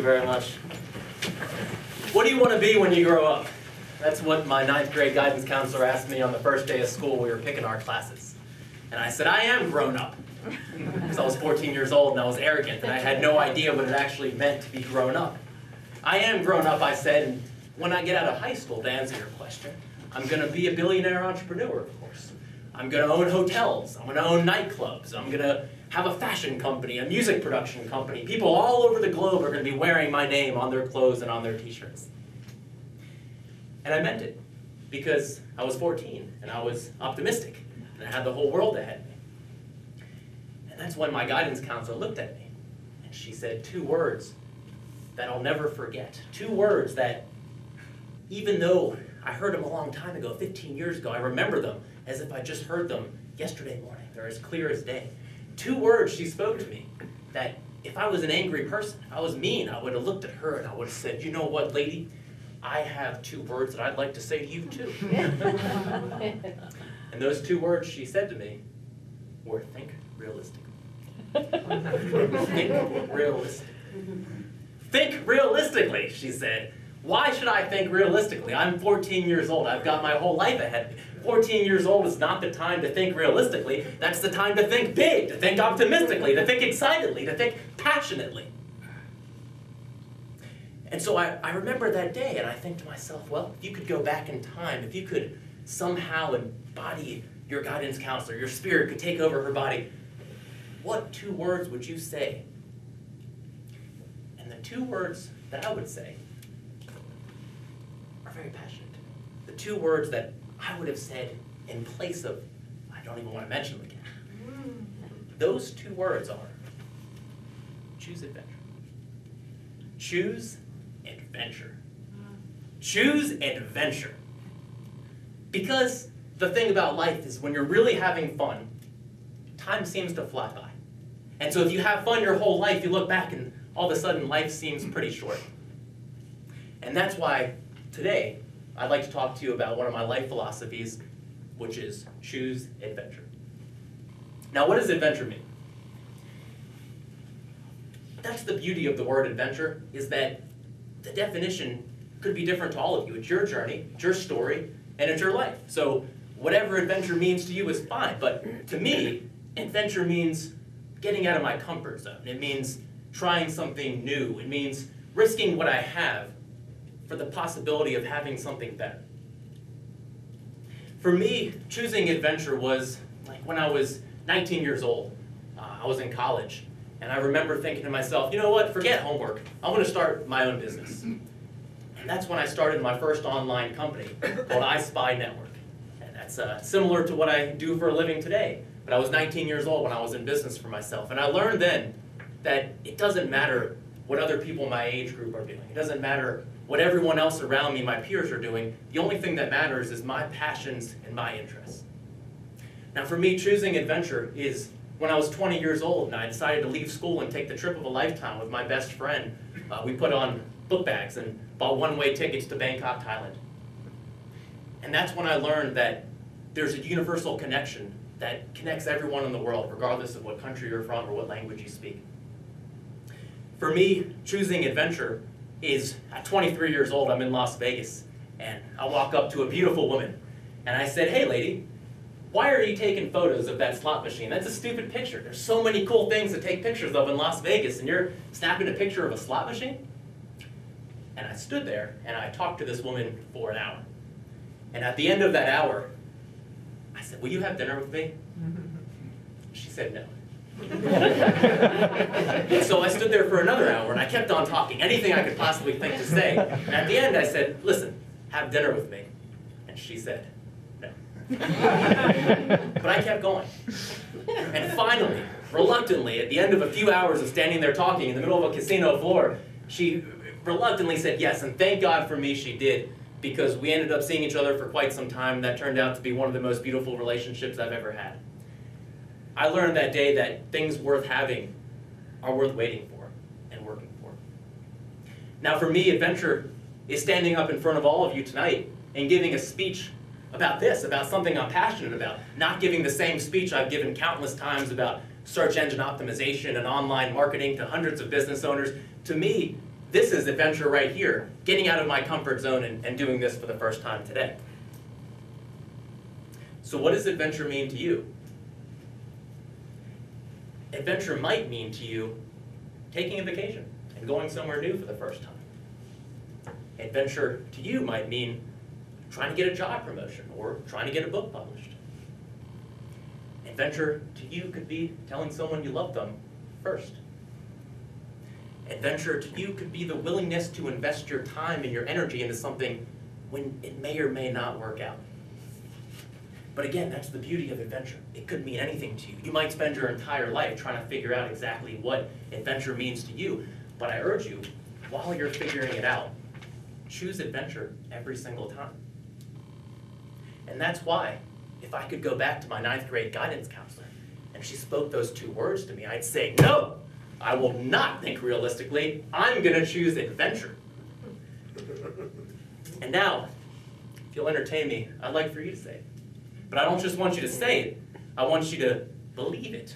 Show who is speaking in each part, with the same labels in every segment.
Speaker 1: you very much. What do you want to be when you grow up? That's what my 9th grade guidance counselor asked me on the first day of school. We were picking our classes. And I said, I am grown up. Because I was 14 years old and I was arrogant and I had no idea what it actually meant to be grown up. I am grown up, I said, and when I get out of high school, to answer your question, I'm going to be a billionaire entrepreneur, of course. I'm going to own hotels. I'm going to own nightclubs. I'm going to have a fashion company, a music production company. People all over the globe are going to be wearing my name on their clothes and on their t-shirts. And I meant it, because I was 14 and I was optimistic and I had the whole world ahead of me. And that's when my guidance counselor looked at me and she said 2 words that I'll never forget. 2 words that, even though I heard them a long time ago, 15 years ago, I remember them as if I just heard them yesterday morning. They're as clear as day. 2 words she spoke to me that if I was an angry person, if I was mean, I would have looked at her and I would have said, you know what, lady? I have 2 words that I'd like to say to you too. And those 2 words she said to me were think realistically. Think realistically. Think realistically, she said. Why should I think realistically? I'm 14 years old. I've got my whole life ahead of me. 14 years old is not the time to think realistically. That's the time to think big, to think optimistically, to think excitedly, to think passionately. And so I remember that day and I think to myself, well, if you could go back in time, if you could somehow embody your guidance counselor, your spirit could take over her body, what 2 words would you say? And the 2 words that I would say are very passionate. The 2 words that I would have said in place of, I don't even want to mention them again. Those 2 words are, choose adventure. Choose adventure. Choose adventure. Because the thing about life is when you're really having fun, time seems to fly by. And so if you have fun your whole life, you look back and all of a sudden life seems pretty short. And that's why today I'd like to talk to you about one of my life philosophies, which is choose adventure. Now, what does adventure mean? That's the beauty of the word adventure, is that the definition could be different to all of you. It's your journey, it's your story, and it's your life. So whatever adventure means to you is fine, but to me, adventure means getting out of my comfort zone. It means trying something new. It means risking what I have for the possibility of having something better. For me, choosing adventure was like when I was 19 years old. I was in college, and I remember thinking to myself, you know what, forget homework. I'm going to start my own business. And that's when I started my first online company called I Spy Network. And that's similar to what I do for a living today. But I was 19 years old when I was in business for myself. And I learned then that it doesn't matter what other people my age group are doing. It doesn't matter what everyone else around me, my peers, are doing. The only thing that matters is my passions and my interests. Now for me, choosing adventure is when I was 20 years old and I decided to leave school and take the trip of a lifetime with my best friend. We put on book bags and bought one-way tickets to Bangkok, Thailand. And that's when I learned that there's a universal connection that connects everyone in the world, regardless of what country you're from or what language you speak. For me, choosing adventure is, at 23 years old, I'm in Las Vegas, and I walk up to a beautiful woman, and I said, hey lady, why are you taking photos of that slot machine? That's a stupid picture. There's so many cool things to take pictures of in Las Vegas, and you're snapping a picture of a slot machine? And I stood there, and I talked to this woman for an hour. And at the end of that hour, I said, will you have dinner with me? She said no. So I stood there for another hour and I kept on talking, anything I could possibly think to say. And at the end I said, listen, have dinner with me. And she said, no. But I kept going. And finally, reluctantly, at the end of a few hours of standing there talking in the middle of a casino floor, she reluctantly said yes, and thank God for me she did, because we ended up seeing each other for quite some time, and that turned out to be one of the most beautiful relationships I've ever had. I learned that day that things worth having are worth waiting for and working for. Now for me, adventure is standing up in front of all of you tonight and giving a speech about this, about something I'm passionate about, not giving the same speech I've given countless times about search engine optimization and online marketing to hundreds of business owners. To me, This is adventure right here, getting out of my comfort zone and doing this for the first time today. So what does adventure mean to you? Adventure might mean to you taking a vacation and going somewhere new for the first time. Adventure to you might mean trying to get a job promotion or trying to get a book published. Adventure to you could be telling someone you love them first. Adventure to you could be the willingness to invest your time and your energy into something when it may or may not work out. But again, that's the beauty of adventure. It could mean anything to you. You might spend your entire life trying to figure out exactly what adventure means to you. But I urge you, while you're figuring it out, choose adventure every single time. And that's why, if I could go back to my 9th grade guidance counselor and she spoke those 2 words to me, I'd say, no, I will not think realistically. I'm going to choose adventure. And now, if you'll entertain me, I'd like for you to say it. But I don't just want you to say it, I want you to believe it.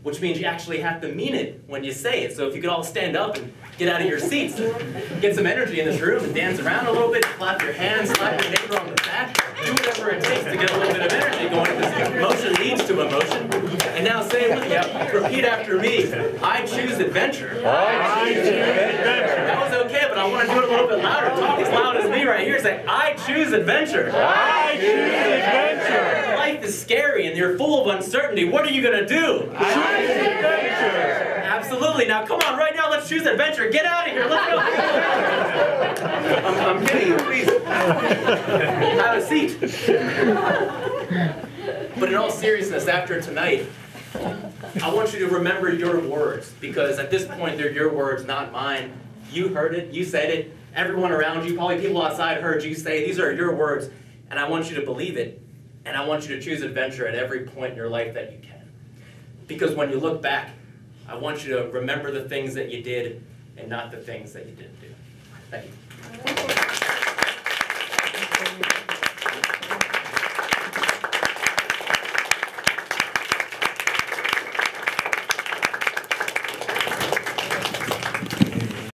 Speaker 1: Which means you actually have to mean it when you say it. So if you could all stand up and get out of your seats, get some energy in this room and dance around a little bit, clap your hands, slap your neighbor on the back, do whatever it takes to get a little bit of energy going, because motion leads to emotion. And now say it with me, repeat after me, I choose adventure.
Speaker 2: I choose adventure.
Speaker 1: That was okay, but I want to do it a little bit louder. Talk as loud as me right here. Say, I choose adventure.
Speaker 2: I choose adventure.
Speaker 1: Life is scary and you're full of uncertainty. What are you going to do?
Speaker 2: I choose adventure.
Speaker 1: Absolutely. Now come on, right now, let's choose adventure. Get out of here. Let's go. I'm kidding you. Please. Have a seat. But in all seriousness, after tonight, I want you to remember your words, because at this point, they're your words, not mine. You heard it. You said it. Everyone around you, probably people outside, heard you say, these are your words, and I want you to believe it, and I want you to choose adventure at every point in your life that you can. Because when you look back, I want you to remember the things that you did and not the things that you didn't do. Thank you.